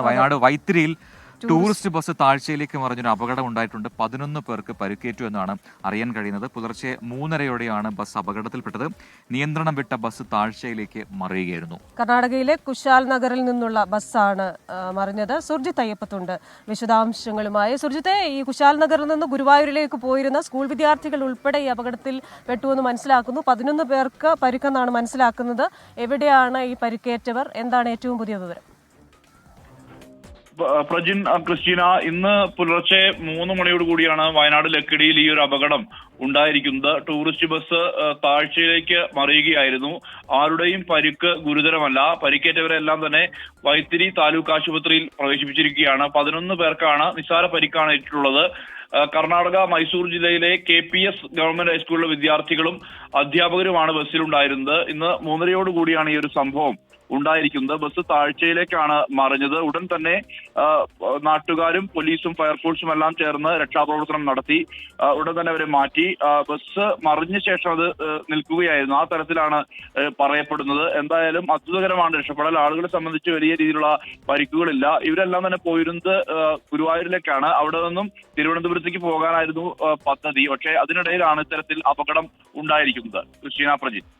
Wayanad വൈത്തിരിയിൽ tourist bus താഴ്ചയിലേക്ക് മറിഞ്ഞൊരു അപകടം ഉണ്ടായിട്ടുണ്ട്. 11 പേർക്ക് പരിക്കേറ്റു എന്നാണ് അറിയാൻ കഴിയുന്നത്. പുലർച്ചെ 3:30യോടെയാണ് ബസ് അപകടത്തിൽപ്പെട്ടത്. നിയന്ത്രണം വിട്ട ബസ് താഴ്ചയിലേക്ക് മറിയുകയായിരുന്നു. കർണാടകയിലെ കുശാൽ നഗറിൽ നിന്നുള്ള ബസ്സാണ് മറിഞ്ഞത്. സുർജിത്ത് അയ്യപ്പത്തുണ്ട് വിശദാംശങ്ങളുമായി. സുർജിത്തെ, ഈ കുശാൽ നഗറിൽ നിന്ന് ഗുരുവായൂരിലേക്ക് പോയിരുന്ന സ്കൂൾ വിദ്യാർത്ഥികൾ ഉൾപ്പെടെ ഈ അപകടത്തിൽ പെട്ടുവെന്ന് മനസ്സിലാക്കുന്നു. 11 പേർക്ക് പരിക്കെന്നാണ് മനസ്സിലാക്കുന്നത്. എവിടെയാണ് ഈ പരിക്കേറ്റവർ? എന്താണ് ഏറ്റവും പുതിയ വിവരം? പ്രജിൻ, ക്രിസ്റ്റീന, ഇന്ന് പുലർച്ചെ 3 മണിയോട് കൂടിയാണ് വയനാട് ലക്കിടിയിൽ ഈ ഒരു അപകടം ഉണ്ടായിരിക്കുന്നത്. ടൂറിസ്റ്റ് ബസ് താഴ്ചയിലേക്ക് മറിയുകയായിരുന്നു. ആരുടെയും പരിക്ക് ഗുരുതരമല്ല. പരിക്കേറ്റവരെല്ലാം തന്നെ വൈത്തിരി താലൂക്ക് ആശുപത്രിയിൽ പ്രവേശിപ്പിച്ചിരിക്കുകയാണ്. 11 പേർക്കാണ് നിസ്സാര പരിക്കാണ് ഏറ്റിട്ടുള്ളത്. കർണാടക മൈസൂർ ജില്ലയിലെ KPS ഗവൺമെന്റ് ഹൈസ്കൂളിലെ വിദ്യാർത്ഥികളും അധ്യാപകരുമാണ് ബസ്സിലുണ്ടായിരുന്നത്. ഇന്ന് 3:30യോട് കൂടിയാണ് ഈ ഒരു സംഭവം ഉണ്ടായിരിക്കുന്നത്. ബസ് താഴ്ചയിലേക്കാണ് മറിഞ്ഞത്. ഉടൻ തന്നെ നാട്ടുകാരും പോലീസും ഫയർഫോഴ്സും എല്ലാം ചേർന്ന് രക്ഷാപ്രവർത്തനം നടത്തി. ഉടൻ തന്നെ അവരെ മാറ്റി. ബസ് മറിഞ്ഞ ശേഷം അത് നിൽക്കുകയായിരുന്നു. ആ തരത്തിലാണ് പറയപ്പെടുന്നത്. എന്തായാലും അത്ഭുതകരമാണ് രക്ഷപ്പെടൽ. ആളുകളെ സംബന്ധിച്ച് വലിയ രീതിയിലുള്ള പരിക്കുകളില്ല. ഇവരെല്ലാം തന്നെ പോയിരുന്നത് ഗുരുവായൂരിലേക്കാണ്. അവിടെ നിന്നും തിരുവനന്തപുരത്തേക്ക് പോകാനായിരുന്നു പദ്ധതി. പക്ഷേ അതിനിടയിലാണ് ഇത്തരത്തിൽ അപകടം ഉണ്ടായിരിക്കുന്നത്. ക്രിസ്റ്റീന, പ്രജിത്ത്.